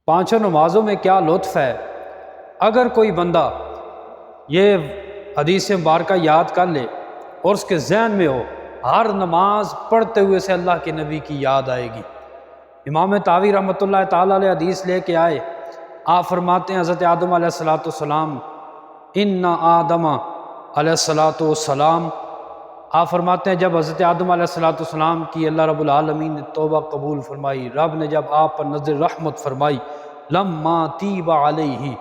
پانچوں نمازوں میں کیا لطف ہے۔ اگر کوئی بندہ یہ حدیث مبارکہ یاد کر لے اور اس کے ذہن میں ہو، ہر نماز پڑھتے ہوئے سے اللہ کے نبی کی یاد آئے گی۔ امام طاوی رحمۃ اللہ تعالیٰ علیہ حدیث لے کے آئے، آپ فرماتے ہیں حضرت آدم علیہ السلام ان آدم علیہ السلام، آپ فرماتے ہیں جب حضرت آدم علیہ السلام کی اللہ رب العالمین نے توبہ قبول فرمائی، رب نے جب آپ پر نظر رحمت فرمائی، لما تیب علیہ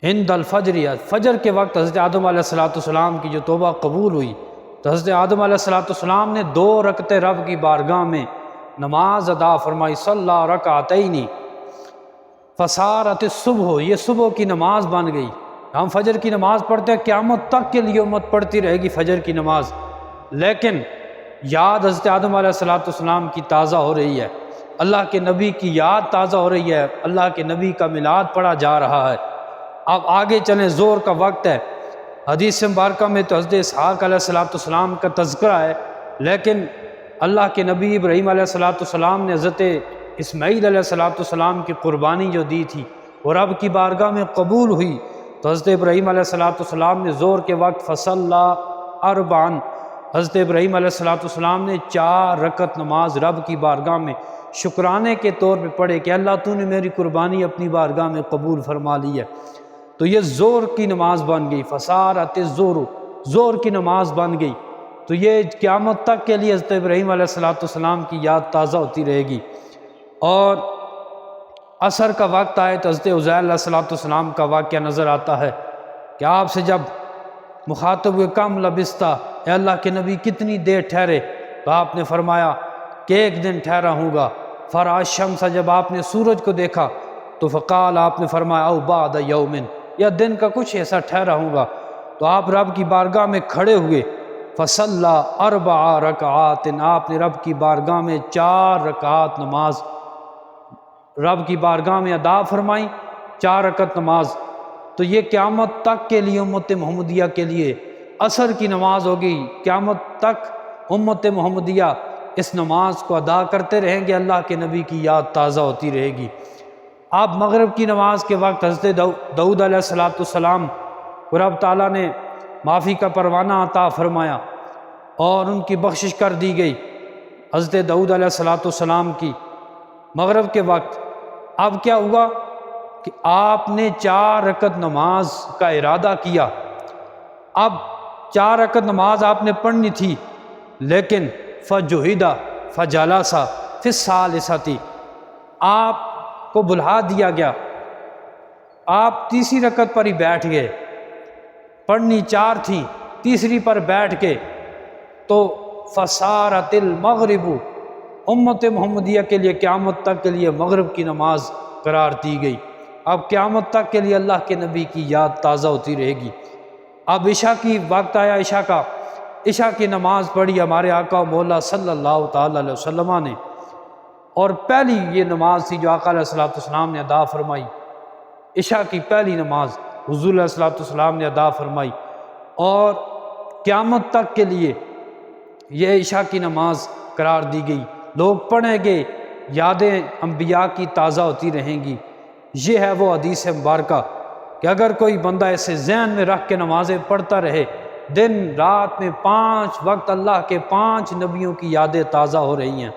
عند الفجر، فجر کے وقت حضرت آدم علیہ السلام کی جو توبہ قبول ہوئی تو حضرت آدم علیہ السلام نے 2 رکعتیں رب کی بارگاہ میں نماز ادا فرمائی، صلی رکعتین فصارت الصبح، یہ صبح کی نماز بن گئی۔ ہم فجر کی نماز پڑھتے ہیں، قیامت تک کے لیے امت پڑھتی رہے گی فجر کی نماز، لیکن یاد حضرت آدم علیہ السلام کی تازہ ہو رہی ہے، اللہ کے نبی کی یاد تازہ ہو رہی ہے، اللہ کے نبی کا میلاد پڑھا جا رہا ہے۔ اب آگے چلیں، زور کا وقت ہے۔ حدیث مبارکہ میں تو حضرت اسحاق علیہ السلام کا تذکرہ ہے، لیکن اللہ کے نبی ابراہیم علیہ السلام نے حضرت اسماعیل علیہ السلام کی قربانی جو دی تھی وہ رب کی بارگاہ میں قبول ہوئی، تو حضرت ابراہیم علیہ السلام نے زور کے وقت فصلی اربعا، حضرت ابراہیم علیہ السلام نے 4 رکعت نماز رب کی بارگاہ میں شکرانے کے طور پہ پڑھے کہ اللہ تو نے میری قربانی اپنی بارگاہ میں قبول فرما لی ہے۔ تو یہ زور کی نماز بن گئی، فصارت الظہر، زور کی نماز بن گئی۔ تو یہ قیامت تک کے لیے حضرت ابراہیم علیہ السلام کی یاد تازہ ہوتی رہے گی۔ اور عصر کا وقت آئے تو حضرت عزیر علیہ السلام کا واقعہ نظر آتا ہے کہ آپ سے جب مخاطب ہوئے کم لبستہ، اے اللہ کے نبی کتنی دیر ٹھہرے، تو آپ نے فرمایا کہ 1 دن ٹھہرا ہوں گا۔ فرأى الشمس، جب آپ نے سورج کو دیکھا تو فقال، آپ نے فرمایا او بعد یوم، یا دن کا کچھ ایسا ٹھہرا ہوں گا۔ تو آپ رب کی بارگاہ میں کھڑے ہوئے، فصلی 4 رکعات، آپ نے رب کی بارگاہ میں 4 رکعات نماز رب کی بارگاہ میں ادا فرمائی، 4 رکعت نماز۔ تو یہ قیامت تک کے لیے امت محمدیہ کے لیے عصر کی نماز ہوگی، قیامت تک امت محمدیہ اس نماز کو ادا کرتے رہیں گے، اللہ کے نبی کی یاد تازہ ہوتی رہے گی۔ آپ مغرب کی نماز کے وقت حضرت داؤد علیہ السلام کو رب تعالیٰ نے معافی کا پروانہ عطا فرمایا اور ان کی بخشش کر دی گئی حضرت داؤد علیہ السلام کی مغرب کے وقت۔ اب کیا ہوا کہ آپ نے 4 رکعت نماز کا ارادہ کیا۔ اب 4 رکعت نماز آپ نے پڑھنی تھی، لیکن فجہد فجلس فی الثالثۃ، آپ کو بلا دیا گیا، آپ تیسری رکعت پر ہی بیٹھ گئے، پڑھنی 4 تھی، تیسری پر بیٹھ کے، تو فصارت المغرب، امت محمدیہ کے لیے قیامت تک کے لیے مغرب کی نماز قرار دی گئی۔ اب قیامت تک کے لیے اللہ کے نبی کی یاد تازہ ہوتی رہے گی۔ اب عشاء کی وقت آیا، عشاء کی نماز پڑھی ہمارے آقا و مولا صلی اللہ تعالی علیہ وسلم نے، اور پہلی یہ نماز تھی جو آقا علیہ السلام نے ادا فرمائی، عشاء کی پہلی نماز حضور علیہ السلام نے ادا فرمائی، اور قیامت تک کے لیے یہ عشاء کی نماز قرار دی گئی۔ لوگ پڑھیں گے، یادیں انبیاء کی تازہ ہوتی رہیں گی۔ یہ ہے وہ حدیث مبارکہ کہ اگر کوئی بندہ اسے ذہن میں رکھ کے نمازیں پڑھتا رہے، دن رات میں 5 وقت اللہ کے 5 نبیوں کی یادیں تازہ ہو رہی ہیں،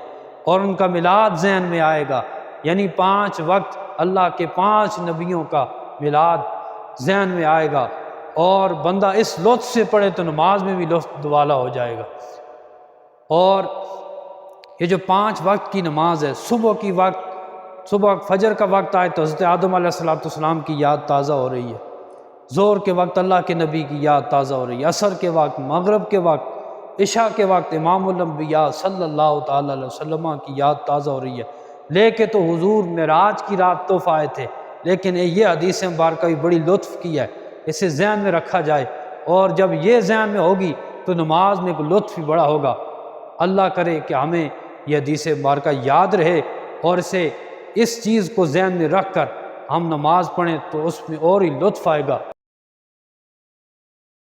اور ان کا میلاد ذہن میں آئے گا، یعنی 5 وقت اللہ کے 5 نبیوں کا میلاد ذہن میں آئے گا، اور بندہ اس لطف سے پڑھے تو نماز میں بھی لطف والا ہو جائے گا۔ اور یہ جو 5 وقت کی نماز ہے، صبح فجر کا وقت آئے تو حضرت آدم علیہ السلام کی یاد تازہ ہو رہی ہے، ظہر کے وقت اللہ کے نبی کی یاد تازہ ہو رہی ہے، عصر کے وقت، مغرب کے وقت، عشاء کے وقت امام الانبیاء صلی اللہ تعالی علیہ وسلم کی یاد تازہ ہو رہی ہے۔ لے کے تو حضور معراج کی رات تحفہ آئے تھے، لیکن یہ حدیث مبارکہ بھی بڑی لطف کی ہے، اسے ذہن میں رکھا جائے، اور جب یہ ذہن میں ہوگی تو نماز میں کوئی لطف بھی بڑا ہوگا۔ اللہ کرے کہ ہمیں یہ حدیث مبارکہ یاد رہے، اور اس چیز کو ذہن میں رکھ کر ہم نماز پڑھیں تو اس میں اور ہی لطف آئے گا۔